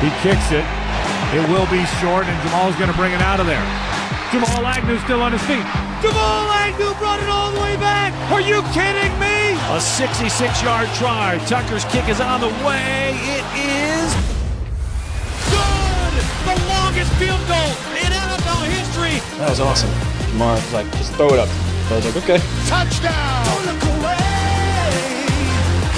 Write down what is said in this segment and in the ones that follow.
He kicks it. It will be short, and Jamal's going to bring it out of there. Jamal Agnew's still on his feet. Jamal Agnew brought it all the way back. Are you kidding me? A 66-yard try. Tucker's kick is on the way. It is good. The longest field goal in NFL history. That was awesome. Jamar was like, just throw it up. So I was like, okay. Touchdown. Don't look away.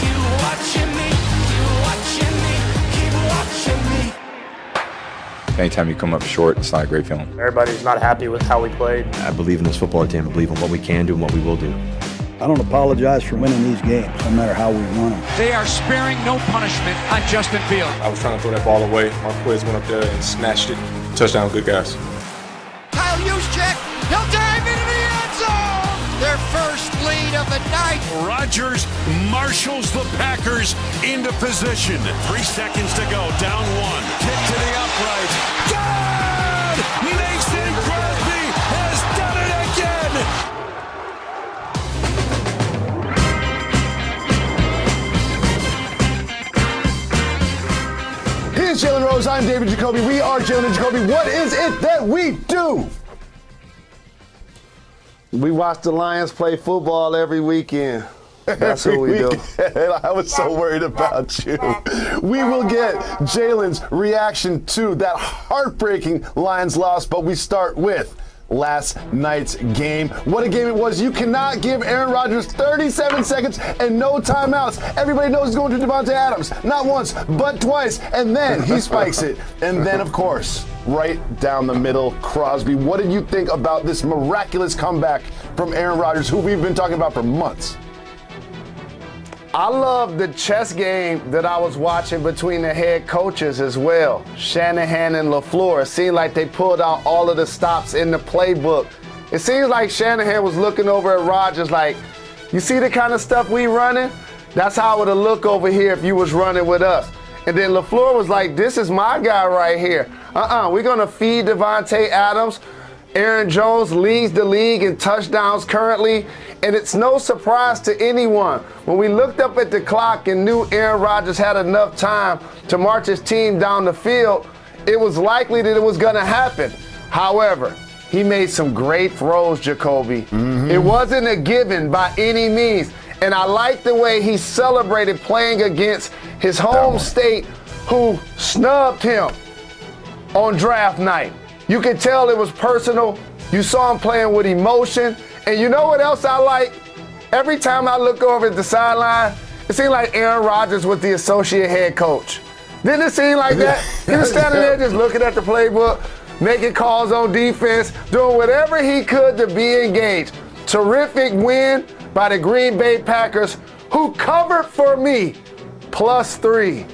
Keep watching me. Keep watching me. Keep watching me. Anytime you come up short, it's not a great feeling. Everybody's not happy with how we played. I believe in this football team. I believe in what we can do and what we will do. I don't apologize for winning these games, no matter how we won them. They are sparing no punishment on Justin Fields. I was trying to throw that ball away. Marquez went up there and snatched it. Touchdown, good guys. Kyle Juszczyk, he'll dive into the end zone. Their first lead of the night. Rodgers marshals the Packers into position. 3 seconds to go, down 1. Kick to the upright. Good! Mason Crosby has done it again! He's Jalen Rose. I'm David Jacoby. We are Jalen and Jacoby. What is it that we do? We watch the Lions play football every weekend. That's what we do. I was so worried about you. We will get Jalen's reaction to that heartbreaking Lions loss, but we start with last night's game. What a game it was. You cannot give Aaron Rodgers 37 seconds and no timeouts. Everybody knows he's going to Devontae Adams. Not once, but twice. And then he spikes it. And then, of course, right down the middle, Crosby. What did you think about this miraculous comeback from Aaron Rodgers, who we've been talking about for months? I love the chess game that I was watching between the head coaches as well, Shanahan and LaFleur. It seemed like they pulled out all of the stops in the playbook. It seems like Shanahan was looking over at Rodgers like, you see the kind of stuff we running? That's how it would look over here if you was running with us. And then LaFleur was like, this is my guy right here. We're going to feed Devontae Adams. Aaron Jones leads the league in touchdowns currently, and it's no surprise to anyone. When we looked up at the clock and knew Aaron Rodgers had enough time to march his team down the field, it was likely that it was going to happen. However, he made some great throws, Jacoby. It wasn't a given by any means, and I like the way he celebrated playing against his home state, who snubbed him on draft night. You could tell it was personal. You saw him playing with emotion. And you know what else I like? Every time I look over at the sideline, it seemed like Aaron Rodgers was the associate head coach. Didn't it seem like that? He was standing there just looking at the playbook, making calls on defense, doing whatever he could to be engaged. Terrific win by the Green Bay Packers, who covered for me +3.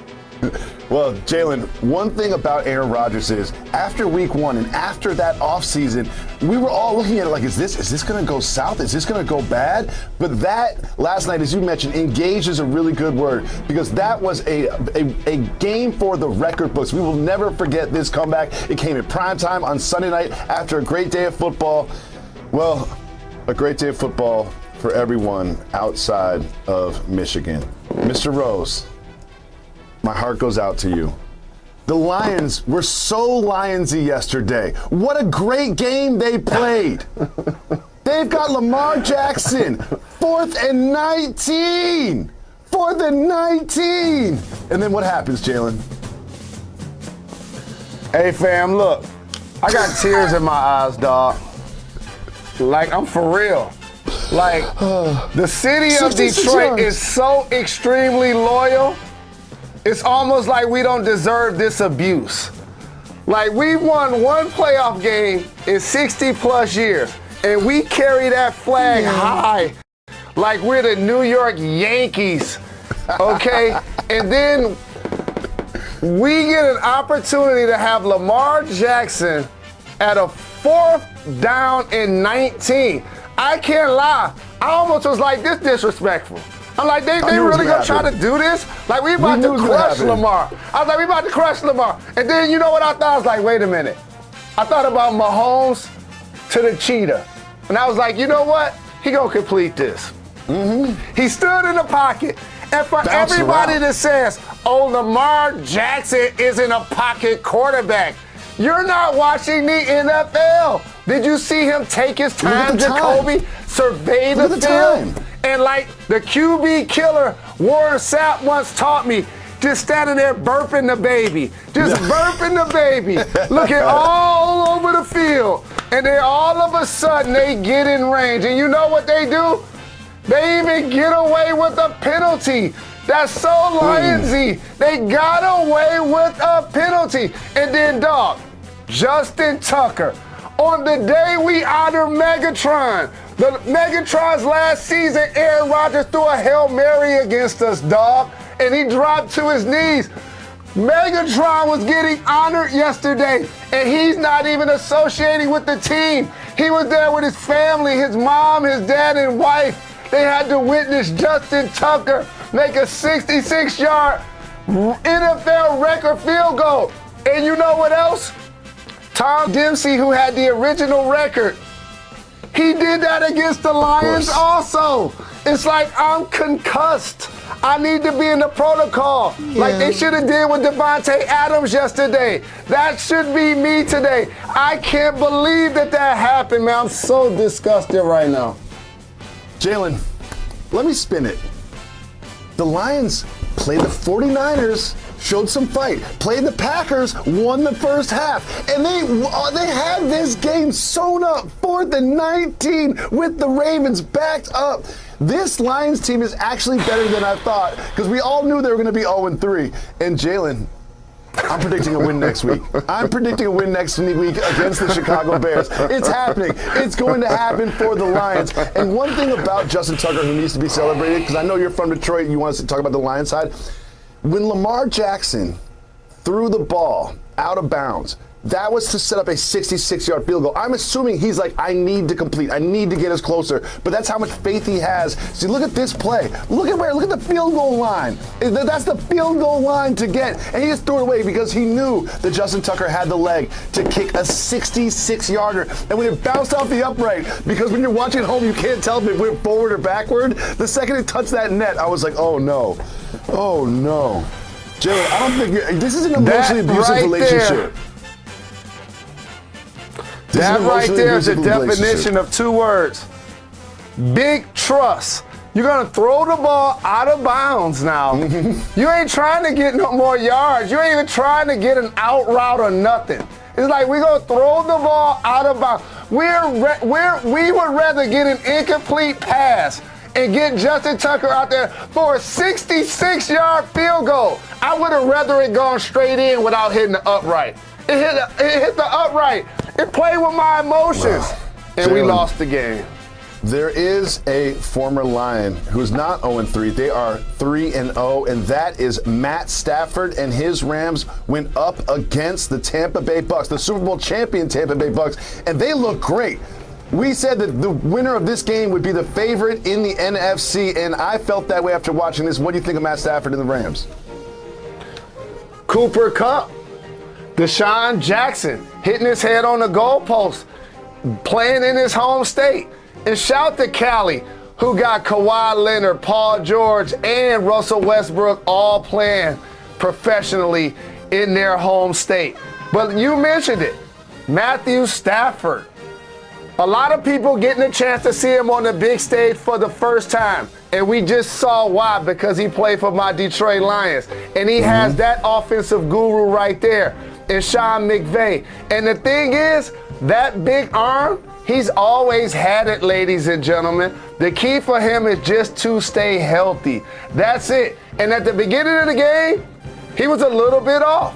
Well, Jalen, one thing about Aaron Rodgers is after week 1 and after that offseason, we were all looking at it like, is this going to go south? Is this going to go bad? But that last night, as you mentioned, engaged is a really good word, because that was a game for the record books. We will never forget this comeback. It came at prime time on Sunday night after a great day of football. Well, a great day of football for everyone outside of Michigan. Mr. Rose, my heart goes out to you. The Lions were so Lionsy yesterday. What a great game they played. They've got Lamar Jackson, 4th and 19. 4th and 19. And then what happens, Jalen? Hey, fam, look. I got tears in my eyes, dog. Like, I'm for real. Like, the city of Detroit is so extremely loyal. It's almost like we don't deserve this abuse. Like, we won one playoff game in 60 plus years, and we carry that flag high like we're the New York Yankees, okay? And then we get an opportunity to have Lamar Jackson at a 4th down and 19. I can't lie. I almost was like, this disrespectful. I'm like, they really gonna try to do this? Like, we about to crush Lamar. I was like, we about to crush Lamar. And then you know what I thought? I was like, wait a minute. I thought about Mahomes to the cheetah. And I was like, you know what? He gonna complete this. He stood in the pocket, And for everybody that says, oh, Lamar Jackson isn't a pocket quarterback, you're not watching the NFL. Did you see him take his time, Jacoby, survey the field? And like the QB killer Warren Sapp once taught me, just standing there burping the baby. Just burping the baby. Looking all over the field. And then all of a sudden they get in range. And you know what they do? They even get away with a penalty. That's so Lionsy. They got away with a penalty. And then, dog, Justin Tucker. On the day we honor Megatron, the Megatron's last season, Aaron Rodgers threw a Hail Mary against us, dog, and he dropped to his knees. Megatron was getting honored yesterday, and he's not even associating with the team. He was there with his family, his mom, his dad, and wife. They had to witness Justin Tucker make a 66-yard NFL record field goal. And you know what else? Tom Dempsey, who had the original record, he did that against the Lions also. It's like I'm concussed. I need to be in the protocol like they should have did with Devontae Adams yesterday. That should be me today. I can't believe that happened, man. I'm so disgusted right now. Jalen, let me spin it. The Lions played the 49ers, showed some fight, played the Packers, won the first half, and they had this game sewn up, 4th and 19 with the Ravens backed up. This Lions team is actually better than I thought because we all knew they were going to be 0-3. And Jalen, I'm predicting a win next week. I'm predicting a win next week against the Chicago Bears. It's happening. It's going to happen for the Lions. And one thing about Justin Tucker who needs to be celebrated, because I know you're from Detroit and you want us to talk about the Lions side. When Lamar Jackson threw the ball out of bounds, that was to set up a 66-yard field goal. I'm assuming he's like, I need to complete. I need to get us closer. But that's how much faith he has. See, look at this play. Look at the field goal line. That's the field goal line to get. And he just threw it away because he knew that Justin Tucker had the leg to kick a 66-yarder. And when it bounced off the upright, because when you're watching at home, you can't tell if it went forward or backward. The second it touched that net, I was like, oh no. Oh no. Jalen, I don't think this is an emotionally abusive relationship. That right there is the definition of two words. Big trust. You're going to throw the ball out of bounds now. You ain't trying to get no more yards. You ain't even trying to get an out route or nothing. It's like we're going to throw the ball out of bounds. We would rather get an incomplete pass and get Justin Tucker out there for a 66-yard field goal. I would have rather it gone straight in without hitting the upright. It hit the upright. It played with my emotions. And we lost the game. There is a former Lion who's not 0-3. They are 3-0, and that is Matt Stafford, and his Rams went up against the Tampa Bay Bucks, the Super Bowl champion Tampa Bay Bucks, and they look great. We said that the winner of this game would be the favorite in the NFC, and I felt that way after watching this. What do you think of Matt Stafford and the Rams? Cooper Kupp, Deshaun Jackson hitting his head on the goalpost, playing in his home state. And shout to Cali, who got Kawhi Leonard, Paul George, and Russell Westbrook all playing professionally in their home state. But you mentioned it, Matthew Stafford. A lot of people getting a chance to see him on the big stage for the first time. And we just saw why, because he played for my Detroit Lions. And he has that offensive guru right there in Sean McVay. And the thing is, that big arm, he's always had it, ladies and gentlemen. The key for him is just to stay healthy. That's it. And at the beginning of the game, he was a little bit off.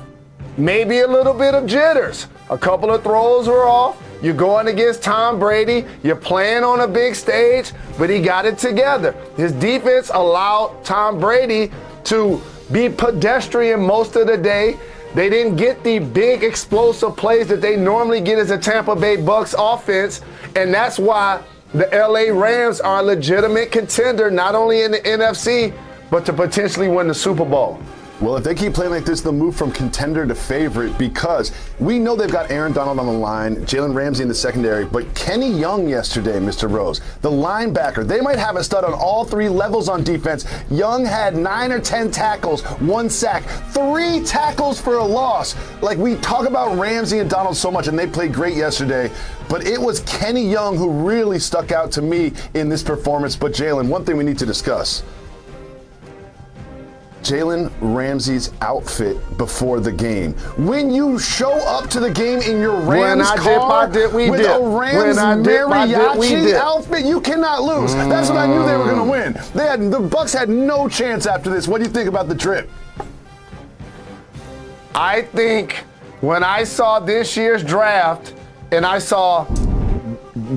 Maybe a little bit of jitters. A couple of throws were off. You're going against Tom Brady. You're playing on a big stage, but he got it together. His defense allowed Tom Brady to be pedestrian most of the day. They didn't get the big explosive plays that they normally get as a Tampa Bay Bucks offense, and that's why the LA Rams are a legitimate contender, not only in the NFC, but to potentially win the Super Bowl. Well, if they keep playing like this, they'll move from contender to favorite because we know they've got Aaron Donald on the line, Jalen Ramsey in the secondary, but Kenny Young yesterday, Mr. Rose, the linebacker, they might have a stud on all three levels on defense. Young had 9 or 10 tackles, 1 sack, 3 tackles for a loss. Like, we talk about Ramsey and Donald so much, and they played great yesterday, but it was Kenny Young who really stuck out to me in this performance. But Jalen, one thing we need to discuss. Jalen Ramsey's outfit before the game. When you show up to the game in your Rams car with a Rams mariachi outfit, you cannot lose. That's when I knew they were going to win. The Bucs had no chance after this. What do you think about the trip? I think when I saw this year's draft and I saw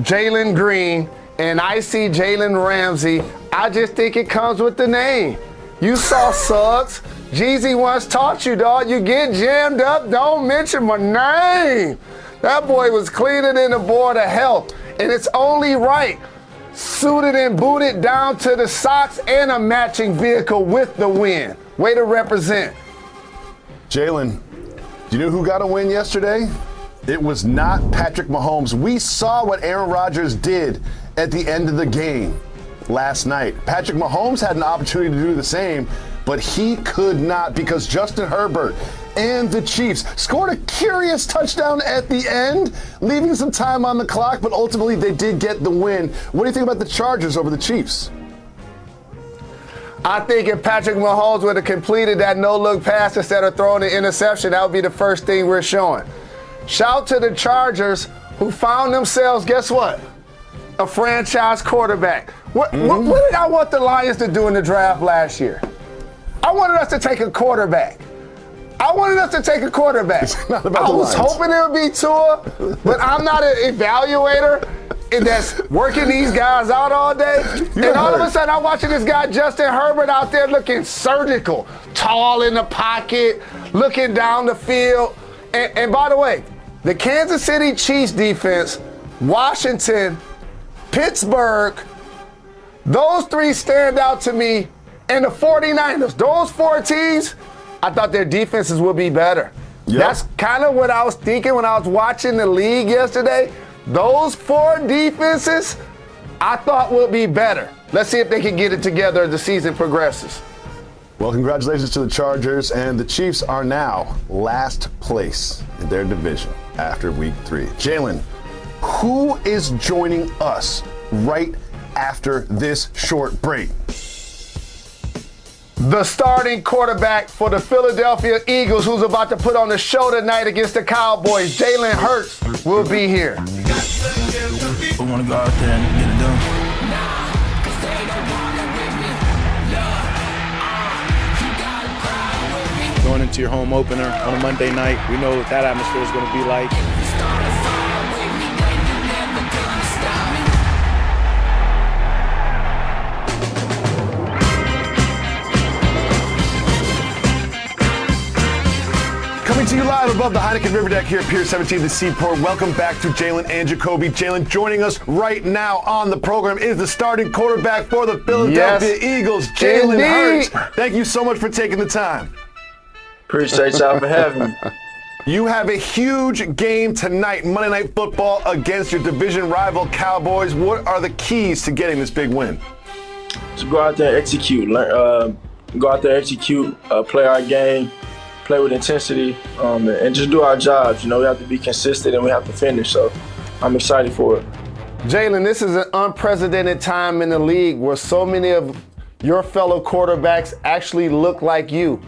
Jalen Green and I see Jalen Ramsey, I just think it comes with the name. You saw Suggs. Jeezy once taught you, dog. You get jammed up, don't mention my name. That boy was cleaner than the board of health. And it's only right. Suited and booted down to the socks and a matching vehicle with the win. Way to represent. Jalen, do you know who got a win yesterday? It was not Patrick Mahomes. We saw what Aaron Rodgers did at the end of the game last night. Patrick Mahomes had an opportunity to do the same, but he could not because Justin Herbert and the Chiefs scored a curious touchdown at the end, leaving some time on the clock, but ultimately they did get the win. What do you think about the Chargers over the Chiefs? I think if Patrick Mahomes would have completed that no-look pass instead of throwing an interception, that would be the first thing we're showing. Shout to the Chargers who found themselves, guess what? A franchise quarterback. What did I want the Lions to do in the draft last year? I wanted us to take a quarterback. I was hoping it would be Tua, but I'm not an evaluator that's working these guys out all day. All of a sudden, I'm watching this guy, Justin Herbert, out there looking surgical, tall in the pocket, looking down the field. And by the way, the Kansas City Chiefs defense, Washington, Pittsburgh, those three stand out to me. And the 49ers, those 4 teams, I thought their defenses would be better. Yep. That's kind of what I was thinking when I was watching the league yesterday. Those 4 defenses, I thought would be better. Let's see if they can get it together as the season progresses. Well, congratulations to the Chargers, and the Chiefs are now last place in their division after week 3. Jalen, who is joining us right after this short break? The starting quarterback for the Philadelphia Eagles, who's about to put on the show tonight against the Cowboys, Jalen Hurts, will be here. We want to go out there and get it done. Going into your home opener on a Monday night, we know what that atmosphere is going to be like. Coming to you live above the Heineken River Deck here at Pier 17, the Seaport. Welcome back to Jalen and Jacoby. Jalen, joining us right now on the program is the starting quarterback for the Philadelphia Eagles, Jalen Hurts. Thank you so much for taking the time. Appreciate y'all for having me. You have a huge game tonight, Monday Night Football, against your division rival Cowboys. What are the keys to getting this big win? To go out there and execute. Play our game, play with intensity, and just do our jobs. You know, we have to be consistent and we have to finish. So I'm excited for it. Jalen, this is an unprecedented time in the league where so many of your fellow quarterbacks actually look like you.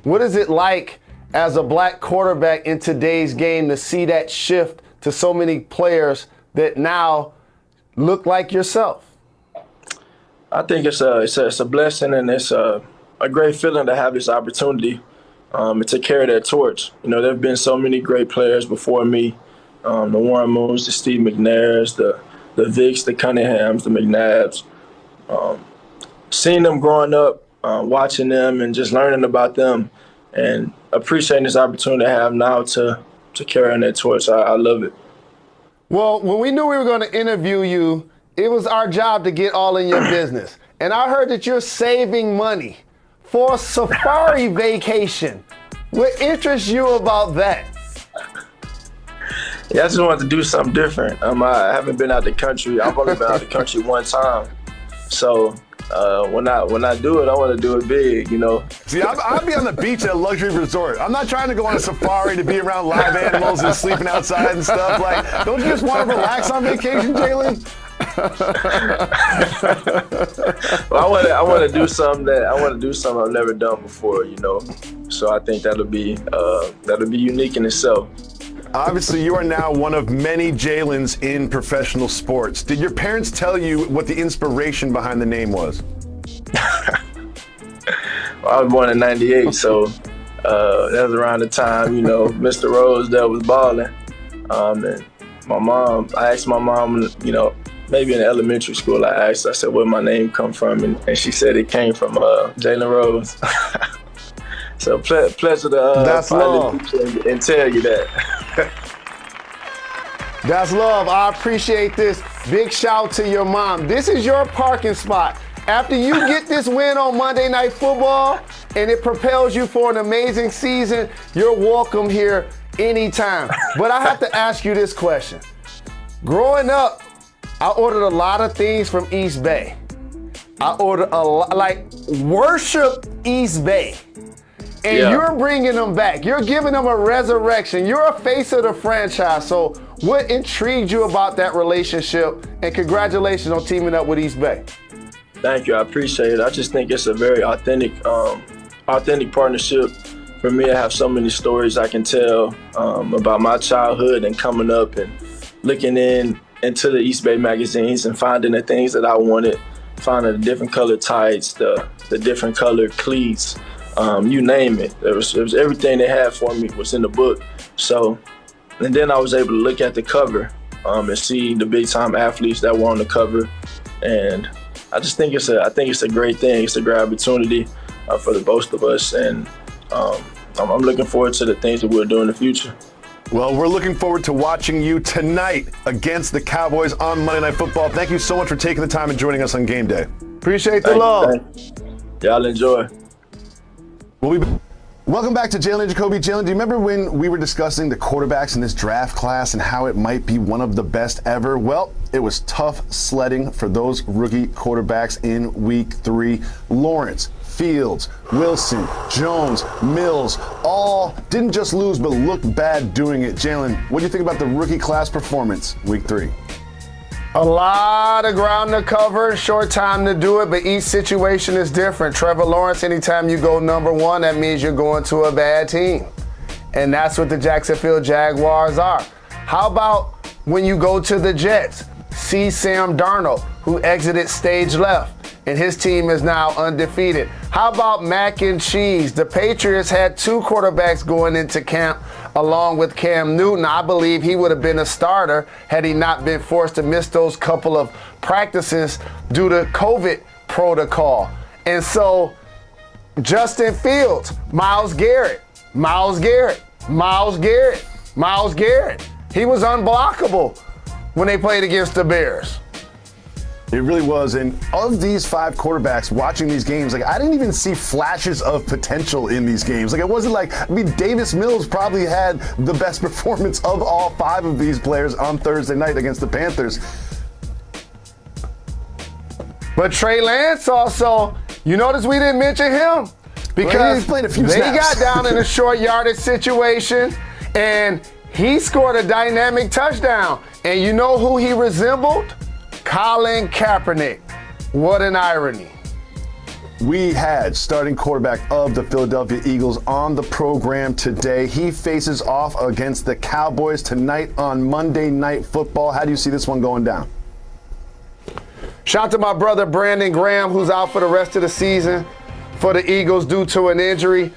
What is it like as a black quarterback in today's game to see that shift to so many players that now look like yourself? I think it's a blessing, and it's a great feeling to have this opportunity and to carry that torch. You know, there have been so many great players before me, the Warren Moons, the Steve McNairs, the Vicks, the Cunninghams, the McNabbs. Seeing them growing up, watching them and just learning about them and appreciating this opportunity I have now to carry on that torch. I love it. Well, when we knew we were going to interview you, it was our job to get all in your business. And I heard that you're saving money for a safari vacation. What interests you about that? Yeah, I just wanted to do something different. I haven't been out the country. I've only been out the country one time. So when I do it, I want to do it big, you know. See, I'll be on the beach at a luxury resort. I'm not trying to go on a safari to be around live animals and sleeping outside and stuff. Like, don't you just want to relax on vacation, Jalen? Well, I want to do something I've never done before, you know. So I think that'll be unique in itself. Obviously, you are now one of many Jalens in professional sports. Did your parents tell you what the inspiration behind the name was? Well, I was born in '98, so that was around the time, you know, Mr. Rose that was balling. And I asked my mom, you know, maybe in elementary school, I said, where my name come from? And she said it came from Jalen Rose. So pleasure to finally and tell you that. That's love. I appreciate this. Big shout to your mom. This is your parking spot. After you get this win on Monday Night Football and it propels you for an amazing season, you're welcome here anytime. But I have to ask you this question. Growing up, I ordered a lot of things from East Bay. I ordered a lot, like worship East Bay. And you're bringing them back. You're giving them a resurrection. You're a face of the franchise. So what intrigued you about that relationship? And congratulations on teaming up with East Bay. Thank you. I appreciate it. I just think it's a very authentic partnership. For me, I have so many stories I can tell about my childhood and coming up and looking into the East Bay magazines and finding the things that I wanted, finding the different colored tights, the different colored cleats. You name it. It was everything they had for me was in the book. So, and then I was able to look at the cover and see the big time athletes that were on the cover, and I just think it's a great thing. It's a great opportunity for the both of us, and I'm looking forward to the things that we'll do in the future. Well, we're looking forward to watching you tonight against the Cowboys on Monday Night Football. Thank you so much for taking the time and joining us on Game Day. Appreciate the love. Y'all enjoy. Welcome back to Jalen Jacoby. Jalen, do you remember when we were discussing the quarterbacks in this draft class and how it might be one of the best ever? Well, it was tough sledding for those rookie quarterbacks in week 3. Lawrence, Fields, Wilson, Jones, Mills, all didn't just lose but looked bad doing it. Jalen, what do you think about the rookie class performance week 3? A lot of ground to cover, short time to do it, but each situation is different. Trevor Lawrence, anytime you go number 1, that means you're going to a bad team. And that's what the Jacksonville Jaguars are. How about when you go to the Jets? See Sam Darnold, who exited stage left, and his team is now undefeated. How about mac and cheese? The Patriots had 2 quarterbacks going into camp along with Cam Newton. I believe he would have been a starter had he not been forced to miss those couple of practices due to COVID protocol. And so Justin Fields, Myles Garrett. He was unblockable when they played against the Bears. It really was. And of these 5 quarterbacks watching these games, like, I didn't even see flashes of potential in these games. Like, it wasn't like, Davis Mills probably had the best performance of all 5 of these players on Thursday night against the Panthers. But Trey Lance also, you notice we didn't mention him because they got down in a short yardage situation and he scored a dynamic touchdown. And you know who he resembled? Colin Kaepernick. What an irony. We had starting quarterback of the Philadelphia Eagles on the program today. He faces off against the Cowboys tonight on Monday Night Football. How do you see this one going down? Shout out to my brother Brandon Graham, who's out for the rest of the season for the Eagles due to an injury.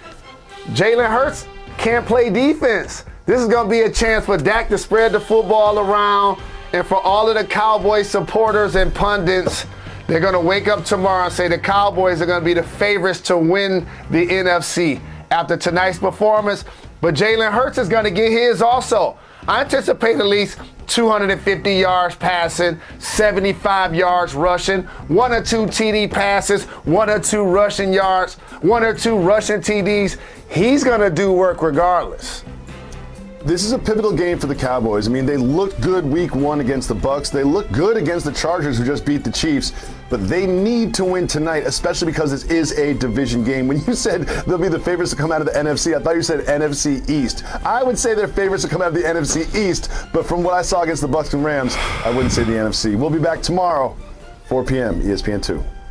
Jalen Hurts can't play defense. This is going to be a chance for Dak to spread the football around. And for all of the Cowboys supporters and pundits, they're going to wake up tomorrow and say the Cowboys are going to be the favorites to win the NFC after tonight's performance. But Jalen Hurts is going to get his also. I anticipate at least 250 yards passing, 75 yards rushing, 1 or 2 TD passes, 1 or 2 rushing yards, 1 or 2 rushing TDs. He's going to do work regardless. This is a pivotal game for the Cowboys. I mean, they looked good week 1 against the Bucs. They looked good against the Chargers, who just beat the Chiefs. But they need to win tonight, especially because this is a division game. When you said they'll be the favorites to come out of the NFC, I thought you said NFC East. I would say they're favorites to come out of the NFC East, but from what I saw against the Bucs and Rams, I wouldn't say the NFC. We'll be back tomorrow, 4 p.m., ESPN2.